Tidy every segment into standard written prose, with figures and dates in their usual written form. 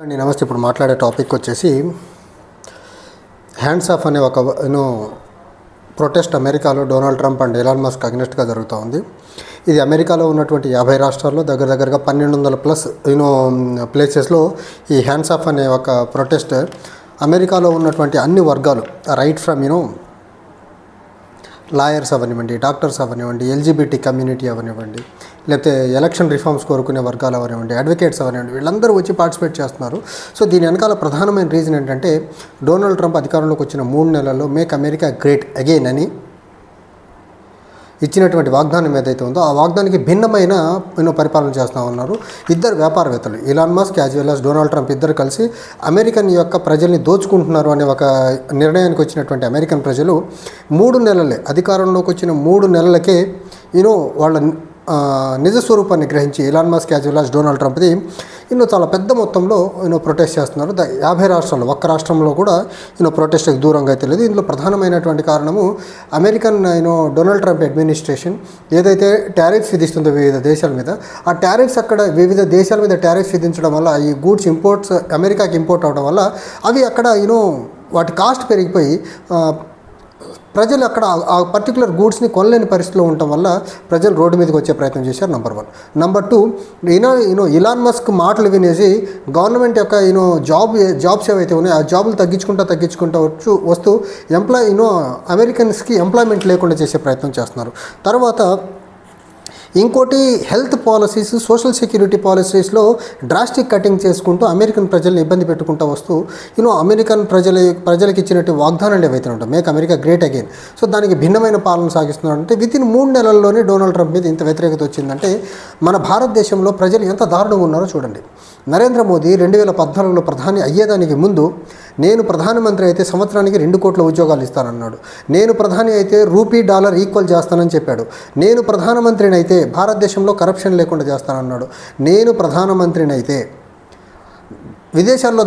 అండి నమస్తే. ఇప్పుడు మాట్లాడే టాపిక్ వచ్చేసి హ్యాండ్స్ ఆఫ్ అనే ఒక ప్రొటెస్ట్ అమెరికాలో Donald Trump and Elon Musk అగ్నెస్ట్గా జరుగుతూ ఉంది. ఇది అమెరికాలో ఉన్నటువంటి 50 రాష్ట్రాల్లో దగ్గరగా 1200+ ప్లేసెస్లో ఈ హ్యాండ్స్ ఆఫ్ అనే ఒక ప్రొటెస్ట్ అమెరికాలో ఉన్నటువంటి అన్ని వర్గాలు, రైట్ ఫ్రమ్ లాయర్స్ అవనివ్వండి, డాక్టర్స్ అవనివ్వండి, ఎల్జిబిటీ కమ్యూనిటీ అవనివ్వండి, లేకపోతే ఎలక్షన్ రిఫార్మ్స్ కోరుకునే వర్గాలు అవనివ్వండి, అడ్వకేట్స్ అవనివ్వండి, వీళ్ళందరూ వచ్చి పార్టిసిపేట్ చేస్తున్నారు. సో దీని వెనకాల ప్రధానమైన రీజన్ ఏంటంటే డొనాల్డ్ ట్రంప్ అధికారంలోకి వచ్చిన 3 నెలల్లో మేక్ అమెరికా గ్రేట్ అగైన్ అని ఇచ్చినటువంటి వాగ్దానం ఏదైతే ఉందో ఆ వాగ్దానానికి భిన్నమైన పరిపాలన చేస్తూ ఉన్నారు. ఇద్దరు వ్యాపారవేత్తలు, Elon Musk as well as Donald Trump, ఇద్దరు కలిసి అమెరికన్ యొక్క ప్రజల్ని దోచుకుంటున్నారు అనే ఒక నిర్ణయానికి వచ్చినటువంటి అమెరికన్ ప్రజలు 3 నెలలే, అధికారంలోకి వచ్చిన 3 నెలలకే వాళ్ళ నిజ స్వరూపాన్ని గ్రహించి Elon Musk as well as Donald ట్రంప్ది చాలా పెద్ద మొత్తంలో ప్రొటెస్ట్ చేస్తున్నారు. 50 రాష్ట్రాల్లో, ఒక్క రాష్ట్రంలో కూడా ప్రొటెస్ట్కి దూరంగా అయితే లేదు. ఇందులో ప్రధానమైనటువంటి కారణము అమెరికన్ డొనాల్డ్ ట్రంప్ అడ్మినిస్ట్రేషన్ ఏదైతే టారిఫ్స్ విధిస్తుందో వివిధ దేశాల మీద, ఆ టారిఫ్స్ అక్కడ వివిధ దేశాల మీద టారిఫ్స్ విధించడం వల్ల ఈ గూడ్స్ ఇంపోర్ట్స్ అమెరికాకి ఇంపోర్ట్ అవడం వల్ల అవి అక్కడ వాటి కాస్ట్ పెరిగిపోయి ప్రజలు అక్కడ ఆ పర్టికులర్ గూడ్స్ని కొనలేని పరిస్థితిలో ఉండటం వల్ల ప్రజలు రోడ్డు మీదకి వచ్చే ప్రయత్నం చేశారు. నెంబర్ 1. నెంబర్ 2, ఇలాన్ మస్క్ మాటలు వినేసి గవర్నమెంట్ యొక్క జాబ్స్ ఏవైతే ఉన్నాయో ఆ జాబులు తగ్గించుకుంటూ వస్తూ అమెరికన్స్కి ఎంప్లాయ్మెంట్ లేకుండా చేసే ప్రయత్నం చేస్తున్నారు. తర్వాత ఇంకోటి, హెల్త్ పాలసీస్, సోషల్ సెక్యూరిటీ పాలసీస్లో డ్రాస్టిక్ కటింగ్ చేసుకుంటూ అమెరికన్ ప్రజల్ని ఇబ్బంది పెట్టుకుంటూ వస్తూ అమెరికన్ ప్రజలకు ఇచ్చినట్టు వాగ్దానాలు ఏవైతే ఉంటాయి, make America great again, so దానికి భిన్నమైన పాలన సాగిస్తున్నారంటే వితిన్ 3 నెలల్లోనే డొనాల్డ్ ట్రంప్ మీద ఇంత వ్యతిరేకత వచ్చిందంటే మన భారతదేశంలో ప్రజలు ఎంత దారుణంగా ఉన్నారో చూడండి. నరేంద్ర మోదీ 2014లో ప్రధాని అయ్యేదానికి ముందు నేను ప్రధానమంత్రి అయితే సంవత్సరానికి 2 కోట్ల ఉద్యోగాలు ఇస్తానన్నాడు. నేను ప్రధాని అయితే రూపీ డాలర్ ఈక్వల్ చేస్తానని చెప్పాడు. నేను ప్రధానమంత్రిని అయితే భారతదేశంలో కరప్షన్ లేకుండా చేస్తానన్నాడు. నేను ప్రధానమంత్రిని అయితే విదేశాల్లో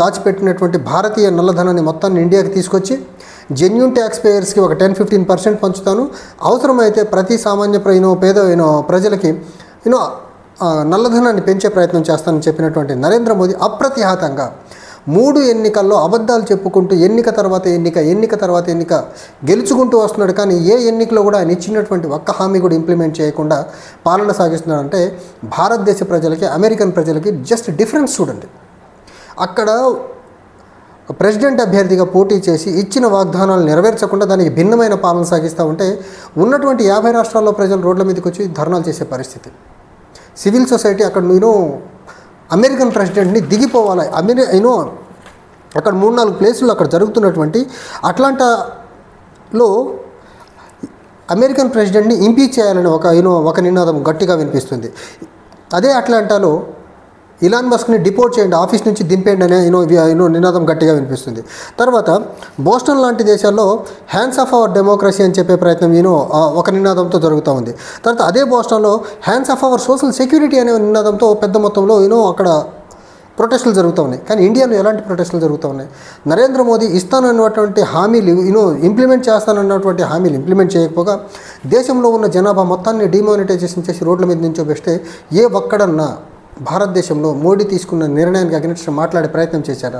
దాచిపెట్టినటువంటి భారతీయ నల్లధనాన్ని మొత్తాన్ని ఇండియాకి తీసుకొచ్చి జెన్యూన్ ట్యాక్స్ పేయర్స్కి ఒక 10-15% పంచుతాను, అవసరమైతే ప్రతి సామాన్య పేద ప్రజలకి నల్లధనాన్ని పెంచే ప్రయత్నం చేస్తానని చెప్పినటువంటి నరేంద్ర మోదీ అప్రతిహతంగా 3 ఎన్నికల్లో అబద్ధాలు చెప్పుకుంటూ ఎన్నిక తర్వాత ఎన్నిక గెలుచుకుంటూ వస్తున్నాడు. కానీ ఏ ఎన్నికలో కూడా ఆయన ఇచ్చినటువంటి ఒక్క హామీ కూడా ఇంప్లిమెంట్ చేయకుండా పాలన సాగిస్తున్నాడంటే భారతదేశ ప్రజలకి అమెరికన్ ప్రజలకి జస్ట్ డిఫరెన్స్ చూడండి. అక్కడ ప్రెసిడెంట్ అభ్యర్థిగా పోటీ చేసి ఇచ్చిన వాగ్దానాలు నెరవేర్చకుండా దానికి భిన్నమైన పాలన సాగిస్తూ ఉంటే ఉన్నటువంటి 50 రాష్ట్రాల్లో ప్రజలు రోడ్ల మీదకి వచ్చి ధర్నాలు చేసే పరిస్థితి. సివిల్ సొసైటీ అక్కడ అమెరికన్ ప్రెసిడెంట్ని దిగిపోవాలి. అక్కడ 3-4 ప్లేసులు అక్కడ జరుగుతున్నటువంటి అట్లాంటాలో అమెరికన్ ప్రెసిడెంట్ని ఇంపీచ్ చేయాలని ఒక నినాదం గట్టిగా వినిపిస్తుంది. అదే అట్లాంటాలో ఇలాన్ మస్క్ని డిపోర్ట్ చేయండి, ఆఫీస్ నుంచి దింపేయండి అనే నినాదం గట్టిగా వినిపిస్తుంది. తర్వాత బోస్టన్ లాంటి దేశాల్లో హ్యాండ్స్ ఆఫ్ అవర్ డెమోక్రసీ అని చెప్పే ప్రయత్నం ఒక నినాదంతో జరుగుతూ ఉంది. తర్వాత అదే బోస్టన్లో hands off our social security అనే నినాదంతో పెద్ద మొత్తంలో అక్కడ ప్రొటెస్టులు జరుగుతూ ఉన్నాయి. కానీ ఇండియాలో ఎలాంటి ప్రొటెస్టులు జరుగుతూ ఉన్నాయి? నరేంద్ర మోదీ ఇస్తానన్నటువంటి హామీలు ఇంప్లిమెంట్ చేస్తానన్నటువంటి హామీలు ఇంప్లిమెంట్ చేయకపోగా దేశంలో ఉన్న జనాభా మొత్తాన్ని డిమానిటైజేషన్ చేసి రోడ్ల మీద నించోబెస్తే ఏ ఒక్కడన్నా భారతదేశంలో మోడీ తీసుకున్న నిర్ణయానికి అగ్నిస్ట్ మాట్లాడే ప్రయత్నం చేశారా?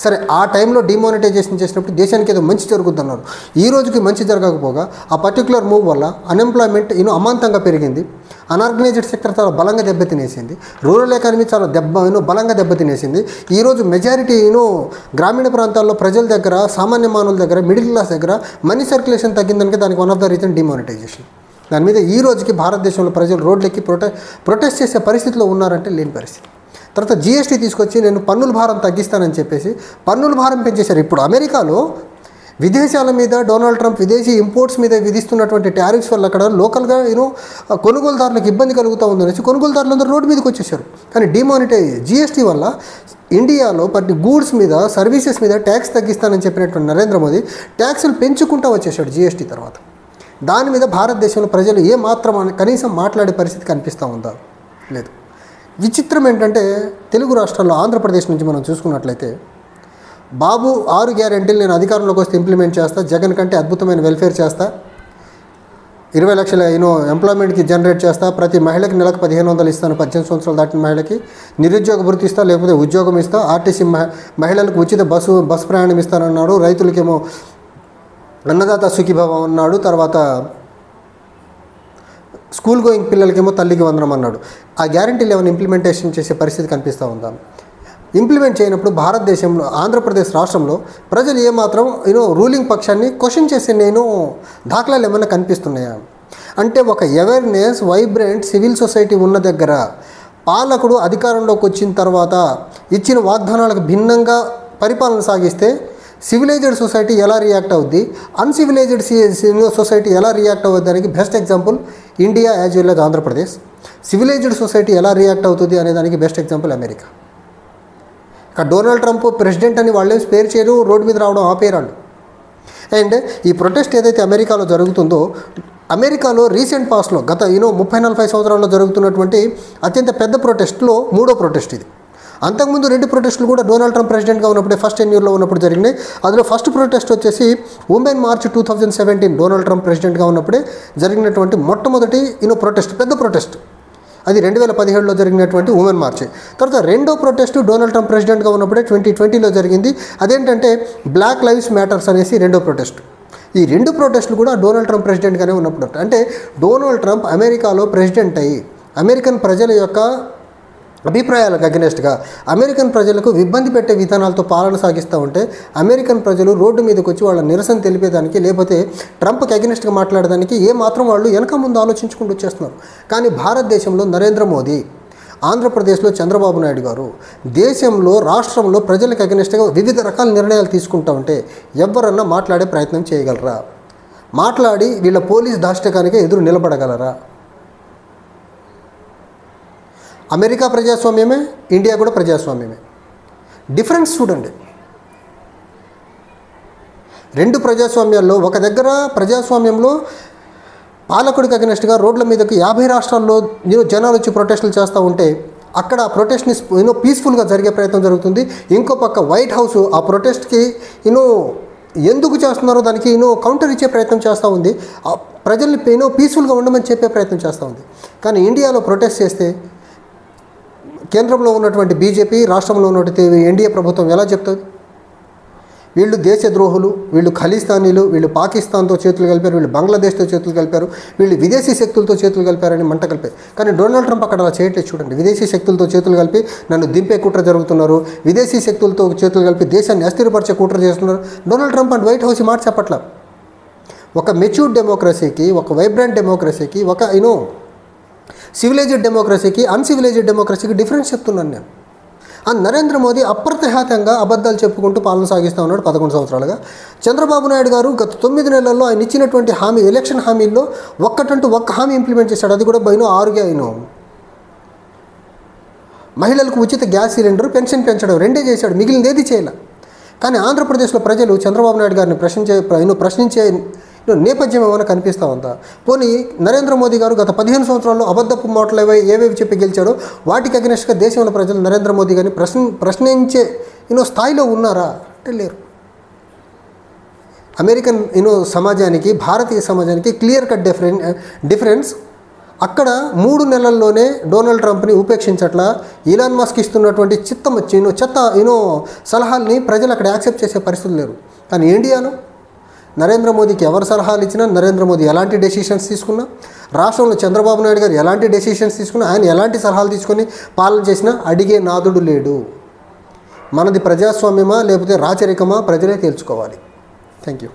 సరే, ఆ టైంలో డిమానిటైజేషన్ చేసినప్పుడు దేశానికి ఏదో మంచి జరుగుతున్నారు. ఈ రోజుకి మంచి జరగకపోగా ఆ పర్టికులర్ మూవ్ వల్ల అన్ఎంప్లాయ్మెంట్ అమాంతంగా పెరిగింది. అన్ఆర్గనైజ్డ్ సెక్టర్ చాలా బలంగా దెబ్బతినేసింది. రూరల్ ఎకానమీ చాలా బలంగా దెబ్బతినేసింది. ఈరోజు మెజారిటీ గ్రామీణ ప్రాంతాల్లో ప్రజల దగ్గర, సామాన్య మానవుల దగ్గర, మిడిల్ క్లాస్ దగ్గర మనీ సర్క్యులేషన్ తగ్గిందానికి దానికి one of the reason demonetisation. దాని మీద ఈ రోజుకి భారతదేశంలో ప్రజలు రోడ్లెక్కి ప్రొటెస్ట్ చేసే పరిస్థితిలో ఉన్నారంటే లేని పరిస్థితి. తర్వాత జిఎస్టీ తీసుకొచ్చి నేను పన్నుల భారం తగ్గిస్తానని చెప్పేసి పన్నుల భారం పెంచేశారు. ఇప్పుడు అమెరికాలో విదేశాల మీద డొనాల్డ్ ట్రంప్ విదేశీ ఇంపోర్ట్స్ మీద విధిస్తున్నటువంటి టారిఫ్స్ వల్ల అక్కడ లోకల్గా కొనుగోలుదారులకు ఇబ్బంది కలుగుతూ ఉందనేసి కొనుగోలుదారులందరూ రోడ్డు మీదకి వచ్చేసారు. కానీ జిఎస్టీ వల్ల ఇండియాలో గూడ్స్ మీద, సర్వీసెస్ మీద ట్యాక్స్ తగ్గిస్తానని చెప్పినటువంటి నరేంద్ర మోదీ ట్యాక్సులు పెంచుకుంటూ వచ్చేసాడు జిఎస్టీ తర్వాత. దాని మీద భారతదేశంలో ప్రజలు ఏమాత్రం కనీసం మాట్లాడే పరిస్థితి కనిపిస్తూ ఉందా? లేదు. విచిత్రం ఏంటంటే తెలుగు రాష్ట్రాల్లో ఆంధ్రప్రదేశ్ నుంచి మనం చూసుకున్నట్లయితే బాబు 6 గ్యారెంటీలు నేను అధికారంలోకి వస్తే ఇంప్లిమెంట్ చేస్తా, జగన్ కంటే అద్భుతమైన వెల్ఫేర్ చేస్తా, 20 లక్షల ఎంప్లాయ్మెంట్కి జనరేట్ చేస్తా, ప్రతి మహిళకి నెలకు 1500 ఇస్తాను, 18 సంవత్సరాలు దాటిన మహిళకి నిరుద్యోగ భృతి ఇస్తా, లేకపోతే ఉద్యోగం ఇస్తా, ఆర్టీసీ మహిళలకు ఉచిత బస్సు ప్రయాణం ఇస్తానన్నాడు, రైతులకేమో అన్నదాత సుఖీభవ అన్నాడు, తర్వాత స్కూల్ గోయింగ్ పిల్లలకేమో తల్లికి వందనం అన్నాడు. ఆ గ్యారంటీలు ఏమైనా ఇంప్లిమెంటేషన్ చేసే పరిస్థితి కనిపిస్తూ ఉందా? ఇంప్లిమెంట్ చేయనప్పుడు భారతదేశంలో ఆంధ్రప్రదేశ్ రాష్ట్రంలో ప్రజలు ఏమాత్రం రూలింగ్ పక్షాన్ని క్వశ్చన్ చేసే దాఖలాలు ఏమైనా కనిపిస్తున్నాయా? అంటే ఒక అవేర్నెస్, వైబ్రెంట్ సివిల్ సొసైటీ ఉన్న దగ్గర పాలకుడు అధికారంలోకి వచ్చిన తర్వాత ఇచ్చిన వాగ్దానాలకు భిన్నంగా పరిపాలన సాగిస్తే సివిలైజ్డ్ సొసైటీ ఎలా రియాక్ట్ అవుద్ది, అన్సివిలైజ్డ్ సొసైటీ ఎలా రియాక్ట్ అవుద్ది దానికి best example India as well as Andhra Pradesh. Civilised society ఎలా రియాక్ట్ అవుతుంది అనే దానికి బెస్ట్ ఎగ్జాంపుల్ అమెరికా. ఇక్కడ డొనాల్డ్ ట్రంప్ ప్రెసిడెంట్ అని వాళ్ళే స్పేర్ చేయరు, రోడ్డు మీద రావడం ఆపేరాళ్ళు. అండ్ ఈ ప్రొటెస్ట్ ఏదైతే అమెరికాలో జరుగుతుందో, అమెరికాలో రీసెంట్ పాస్ట్లో గత 30-40 సంవత్సరాల్లో జరుగుతున్నటువంటి అత్యంత పెద్ద ప్రొటెస్ట్లో 3వ ప్రొటెస్ట్ ఇది. అంతకుముందు 2 ప్రొటెస్టులు కూడా డొనాల్డ్ ట్రంప్ ప్రెసిడెంట్గా ఉన్నప్పుడే ఫస్ట్ టెన్యూర్లో ఉన్నప్పుడు జరిగినాయి. అందులో ఫస్ట్ ప్రొటెస్ట్ వచ్చేసి ఉమెన్ మార్చ్ 2017 డొనాల్డ్ ట్రంప్ ప్రెసిడెంట్గా ఉన్నప్పుడే జరిగినటువంటి మొట్టమొదటి ప్రొటెస్ట్, పెద్ద ప్రొటెస్ట్. అది 2017లో జరిగినటువంటి ఉమెన్ మార్చ్. తర్వాత రెండో ప్రొటెస్ట్ డొనాల్డ్ ట్రంప్ ప్రెసిడెంట్గా ఉన్నప్పుడే 2020లో జరిగింది. అదేంటంటే బ్లాక్ లైవ్స్ మ్యాటర్స్ అనేసి రెండో ప్రొటెస్ట్. ఈ 2 ప్రొటెస్టులు కూడా డొనాల్డ్ ట్రంప్ ప్రెసిడెంట్గానే ఉన్నప్పుడు. అంటే డొనాల్డ్ ట్రంప్ అమెరికాలో ప్రెసిడెంట్ అయ్యి అమెరికన్ ప్రజల యొక్క అభిప్రాయాలకు అగెనెస్ట్గా అమెరికన్ ప్రజలకు ఇబ్బంది పెట్టే విధానాలతో పాలన సాగిస్తూ ఉంటే అమెరికన్ ప్రజలు రోడ్డు మీదకి వచ్చి వాళ్ళ నిరసన తెలిపేదానికి, లేకపోతే ట్రంప్కి అగెనెస్ట్గా మాట్లాడడానికి ఏమాత్రం వాళ్ళు వెనక ముందు ఆలోచించుకుంటూ వచ్చేస్తున్నారు. కానీ భారతదేశంలో నరేంద్ర మోదీ, ఆంధ్రప్రదేశ్లో చంద్రబాబు నాయుడు గారు దేశంలో, రాష్ట్రంలో ప్రజలకు అగెనెస్ట్గా వివిధ రకాల నిర్ణయాలు తీసుకుంటూ ఉంటే ఎవరన్నా మాట్లాడే ప్రయత్నం చేయగలరా? మాట్లాడి వీళ్ళ పోలీస్ దాష్టికానికి ఎదురు నిలబడగలరా? అమెరికా ప్రజాస్వామ్యమే, ఇండియా కూడా ప్రజాస్వామ్యమే. డిఫరెన్స్ చూడండి. 2 ప్రజాస్వామ్యాల్లో ఒక దగ్గర ప్రజాస్వామ్యంలో పాలకుడికి అగెనెస్ట్గా రోడ్ల మీదకి 50 రాష్ట్రాల్లో జనాలు వచ్చి ప్రొటెస్టులు చేస్తూ ఉంటే అక్కడ ఆ ప్రొటెస్ట్ని పీస్ఫుల్గా జరిగే ప్రయత్నం జరుగుతుంది. ఇంకో పక్క వైట్ హౌస్ ఆ ప్రొటెస్ట్కి ఎందుకు చేస్తున్నారో దానికి కౌంటర్ ఇచ్చే ప్రయత్నం చేస్తూ ఉంది. ప్రజల్ని పీస్ఫుల్గా ఉండమని చెప్పే ప్రయత్నం చేస్తూ ఉంది. కానీ ఇండియాలో ప్రొటెస్ట్ చేస్తే కేంద్రంలో ఉన్నటువంటి బీజేపీ, రాష్ట్రంలో ఉన్నటువంటి ఎన్డీఏ ప్రభుత్వం ఎలా చెప్తుంది? వీళ్ళు దేశద్రోహులు, వీళ్ళు ఖలిస్తానీలు, వీళ్ళు పాకిస్తాన్తో చేతులు కలిపారు, వీళ్ళు బంగ్లాదేశ్తో చేతులు కలిపారు, వీళ్ళు విదేశీ శక్తులతో చేతులు కలిపారని మంట కలిపారు. కానీ డొనాల్డ్ ట్రంప్ అక్కడ అలా చేయట్లేదు. చూడండి, విదేశీ శక్తులతో చేతులు కలిపి నన్ను దింపే కుట్ర జరుగుతున్నారు, విదేశీ శక్తులతో చేతులు కలిపి దేశాన్ని అస్థిరపరిచే కుట్ర చేస్తున్నారు. Donald Trump and white house మాట చెప్పట్ల. ఒక మెచ్యూర్డ్ డెమోక్రసీకి, ఒక వైబ్రెంట్ డెమోక్రసీకి, ఒక సివిలైజ్డ్ డెమోక్రసీకి, అన్సివిలైజ్డ్ డెమోక్రసీకి డిఫరెన్స్ చెప్తున్నాను నేను. నరేంద్ర మోదీ అప్రతిహతంగా అబద్ధాలు చెప్పుకుంటూ పాలన సాగిస్తూ ఉన్నాడు 11 సంవత్సరాలుగా. చంద్రబాబు నాయుడు గారు గత 9 నెలల్లో ఆయన ఇచ్చినటువంటి హామీ, ఎలక్షన్ హామీల్లో ఒక్క హామీ ఇంప్లిమెంట్ చేశాడు. అది కూడా 6గా మహిళలకు ఉచిత గ్యాస్ సిలిండర్, పెన్షన్ పెంచడం, 2 చేశాడు, మిగిలినది ఏది చేయలే. కానీ ఆంధ్రప్రదేశ్లో ప్రజలు చంద్రబాబు నాయుడు గారిని ప్రశ్నించే నేపథ్యం ఏమైనా కనిపిస్తూ ఉందా? పోనీ నరేంద్ర మోదీ గారు గత 15 సంవత్సరాల్లో అబద్ధపు మాటలు ఏవేవి చెప్పి గెలిచాడో వాటికి అగెనెస్ట్గా దేశంలో ప్రజలు నరేంద్ర మోదీ గారిని ప్రశ్నించే స్థాయిలో ఉన్నారా అంటే లేరు. అమెరికన్ సమాజానికి, భారతీయ సమాజానికి క్లియర్ కట్ డిఫరెన్స్. అక్కడ 3 నెలల్లోనే డొనాల్డ్ ట్రంప్ని ఉపేక్షించట్లా. ఇలాన్ మస్క్ ఇస్తున్నటువంటి చెత్త సలహాల్ని ప్రజలు అక్కడ యాక్సెప్ట్ చేసే పరిస్థితులు లేరు. కానీ ఇండియాలో నరేంద్ర మోదీకి ఎవరు సలహాలు ఇచ్చినా, నరేంద్ర మోదీ ఎలాంటి డెసిషన్స్ తీసుకున్నా, రాష్ట్రంలో చంద్రబాబు నాయుడు గారు ఎలాంటి డెసిషన్స్ తీసుకున్నా, ఆయన ఎలాంటి సలహాలు తీసుకొని పాలన చేసినా అడిగే నాదుడు లేడు. మనది ప్రజాస్వామ్యమా లేకపోతే రాచరికమా ప్రజలే తేల్చుకోవాలి. Thank you.